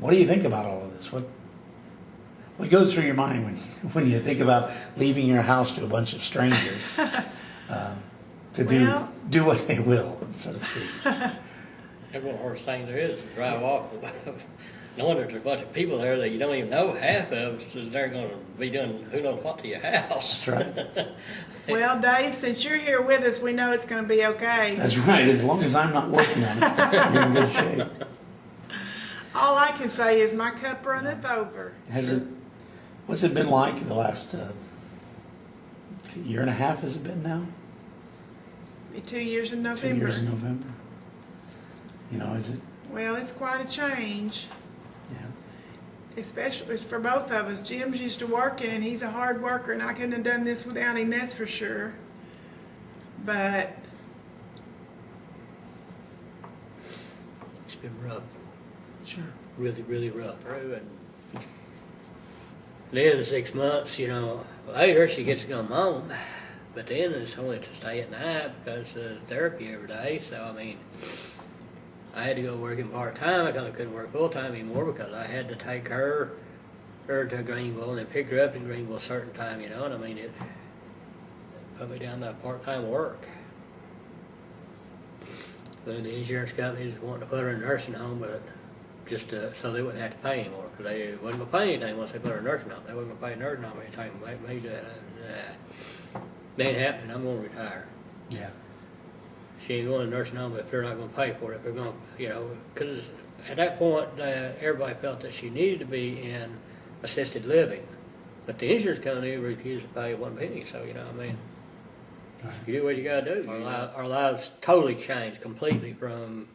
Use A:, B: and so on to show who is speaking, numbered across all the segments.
A: What do you think about all of this? What goes through your mind when you think about leaving your house to a bunch of strangers to do what they will, so to speak?
B: That's one of the hardest things there is to drive off knowing there's a bunch of people there that you don't even know half of, so they're going to be doing who knows what to your house.
A: That's right.
C: Well, Dave, since you're here with us, we know it's going to be okay.
A: That's right. As long as I'm not working on it, you're in good shape.
C: All I can say is my cup runneth over.
A: What's it been like the last year and a half? Has it been now?
C: 2 years in November.
A: 2 years in November. You know, is it?
C: Well, it's quite a change.
A: Yeah.
C: Especially for both of us. Jim's used to working, and he's a hard worker, and I couldn't have done this without him, that's for sure. But
B: It's been rough.
A: Sure.
B: Really, really rough. And then 6 months, later she gets to come home. But then it's only to stay at night because of therapy every day. So, I mean, I had to go working part-time because I couldn't work full-time anymore because I had to take her to Greenville and then pick her up in Greenville a certain time, and I mean, it put me down to part-time work. And the insurance company was wanting to put her in a nursing home, but just so they wouldn't have to pay anymore because they wasn't going to pay anything once they put her in a nursing home. They wasn't going to pay a nursing home anything. That ain't happening. I'm going to retire.
A: Yeah.
B: She ain't going to nursing home if they're not going to pay for it. If they're going to, because at that point, everybody felt that she needed to be in assisted living. But the insurance company refused to pay one penny. So, I mean, you do what you got to do. Our lives totally changed completely from,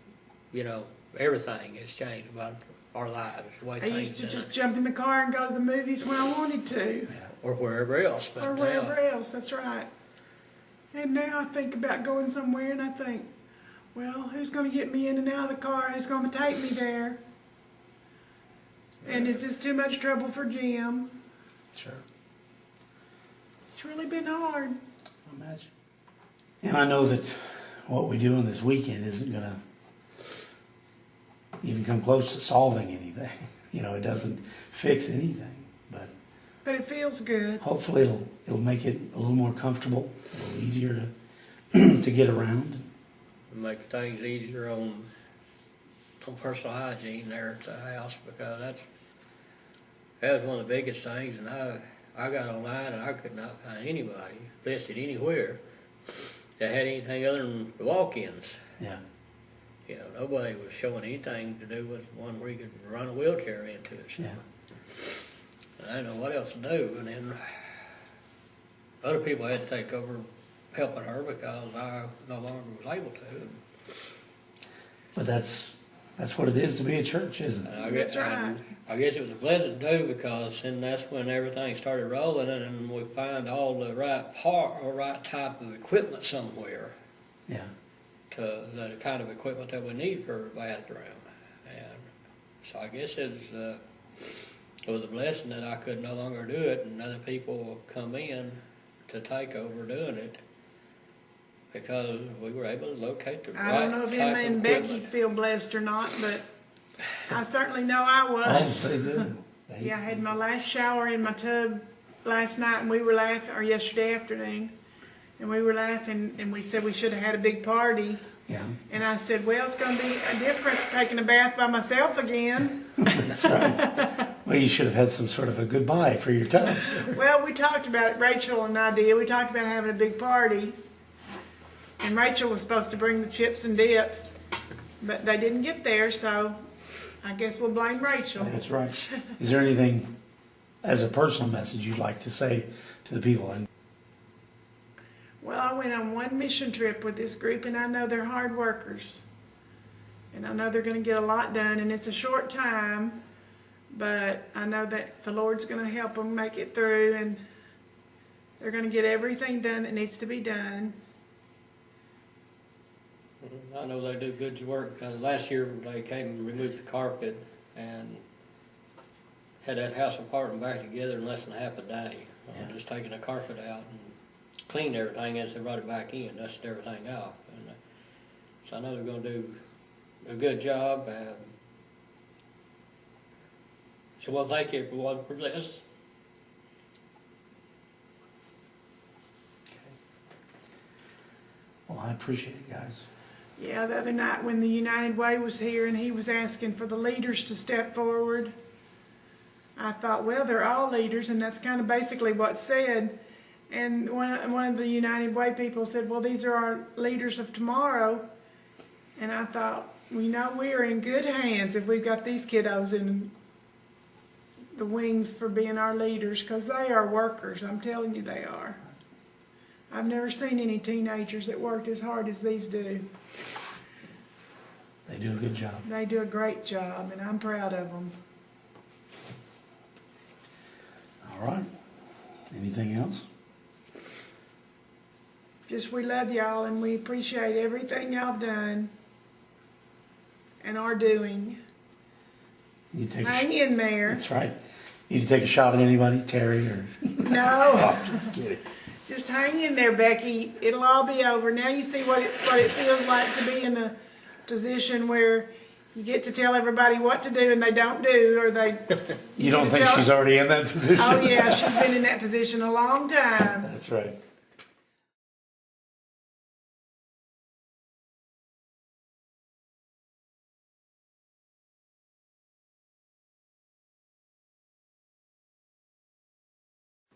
B: everything has changed about our lives. The way
C: I used to just jump in the car and go to the movies when I wanted to.
B: Yeah. Or wherever else. But
C: or wherever else, that's right. And now I think about going somewhere and I think, well, who's going to get me in and out of the car? Who's going to take me there? And is this too much trouble for Jim?
A: Sure.
C: It's really been hard.
A: I imagine. And I know that what we do on this weekend isn't going to even come close to solving anything. It doesn't fix anything.
C: But it feels good.
A: Hopefully it'll make it a little more comfortable, a little easier to get around.
B: Make things easier on personal hygiene there at the house because that was one of the biggest things. And I got online and I could not find anybody listed anywhere that had anything other than the walk-ins.
A: Yeah.
B: Nobody was showing anything to do with one where you could run a wheelchair into it. So.
A: Yeah.
B: I didn't know what else to do, and then other people had to take over helping her because I no longer was able to.
A: But that's what it is to be a church, isn't it?
C: That's right.
B: I guess it was a blessing to do because then that's when everything started rolling, and we find all the right part or right type of equipment somewhere.
A: Yeah.
B: To the kind of equipment that we need for a bathroom, and so I guess it was a blessing that I could no longer do it, and other people come in to take over doing it because we were able to locate the right type of equipment.
C: I don't know if Emma and Becky's feel blessed or not, but I certainly know I was.
A: Oh, they do.
C: Yeah, I had my last shower in my tub last night, and we were laughing, or yesterday afternoon, and we were laughing, and we said we should have had a big party.
A: Yeah.
C: And I said, well, it's going to be different taking a bath by myself again.
A: That's right. Well, you should have had some sort of a goodbye for your tub.
C: Well, we talked about it, Rachel and I did. We talked about having a big party. And Rachel was supposed to bring the chips and dips, but they didn't get there, so I guess we'll blame Rachel.
A: That's right. Is there anything, as a personal message, you'd like to say to the people?
C: Well, I went on one mission trip with this group, and I know they're hard workers. And I know they're going to get a lot done, and it's a short time, but I know that the Lord's going to help them make it through, and they're going to get everything done that needs to be done.
B: I know they do good work. Last year they came and removed the carpet and had that house apart and back together in less than half a day. Just taking the carpet out and cleaned everything as they brought it back in, dusted everything off. And, so I know they're going to do a good job. So, well, thank you everyone for this.
A: Well, I appreciate it, guys.
C: Yeah, the other night when the United Way was here and he was asking for the leaders to step forward, I thought, well, they're all leaders, and that's kind of basically what's said. And one of the United Way people said, well, these are our leaders of tomorrow. And I thought, we know we're in good hands if we've got these kiddos in the wings for being our leaders, because they are workers. I'm telling you, they are. I've never seen any teenagers that worked as hard as these do.
A: They do a good job.
C: They do a great job, and I'm proud of them.
A: All right. Anything else?
C: Just we love y'all, and we appreciate everything y'all have done and are doing.
A: You take
C: Hang in there.
A: That's right. You take a shot at anybody, Terry, or?
C: No.
A: Oh, just kidding.
C: Just hang in there, Becky. It'll all be over. Now you see what it feels like to be in a position where you get to tell everybody what to do and they don't do, or they...
A: You don't think she's already in that position?
C: Oh, yeah, she's been in that position a long time.
A: That's right.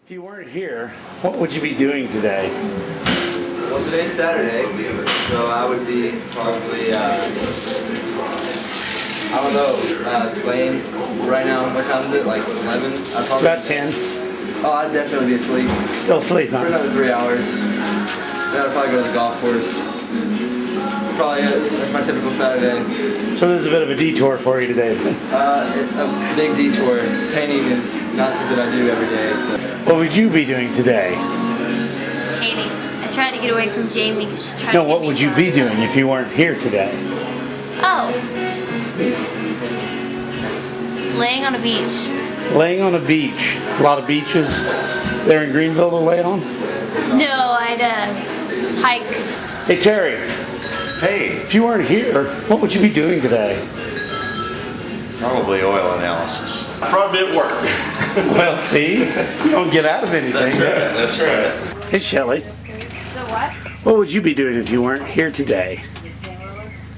A: If you weren't here, what would you be doing today?
D: Well, today's Saturday, so I would be probably, I don't know, playing right now. What time is it? Like 11? I'd probably,
A: About 10.
D: Oh, I'd definitely be asleep
A: Still asleep,
D: for
A: huh?
D: another 3 hours. Then I'd probably go to the golf course. Probably it. That's my typical Saturday.
A: So this is a bit of a detour for you today.
D: A big detour. Painting is not something I do every day. So.
A: What would you be doing today?
E: Painting. I tried to get away from Jamie because she tried to
A: No,
E: get
A: what
E: me
A: would you
E: drunk.
A: be doing if you weren't here today?
E: Oh. Laying on a beach.
A: Laying on a beach. A lot of beaches there in Greenville to lay on?
E: No, I'd hike.
A: Hey, Terry,
F: Hey,
A: if you weren't here, what would you be doing today?
F: probably oil analysis.
G: Probably at work.
A: Well, see, you don't get out of anything.
G: That's right.
A: Hey, Shelley,
E: The what?
A: what would you be doing if you weren't here today?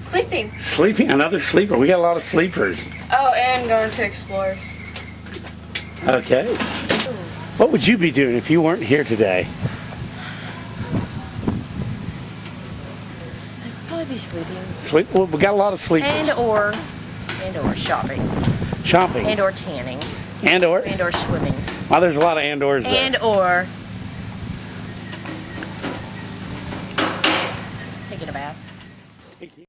H: Sleeping.
A: Sleeping? Another sleeper? We got a lot of sleepers.
H: Oh, and going to Explorers.
A: Okay. What would you be doing if you weren't here today?
H: Probably be sleeping.
A: Sleep? Well, we got a lot of sleepers.
H: And or shopping.
A: Shopping.
H: And or tanning.
A: And or?
H: And or swimming.
A: Well, there's a lot of and-ors there.
H: And or taking a bath.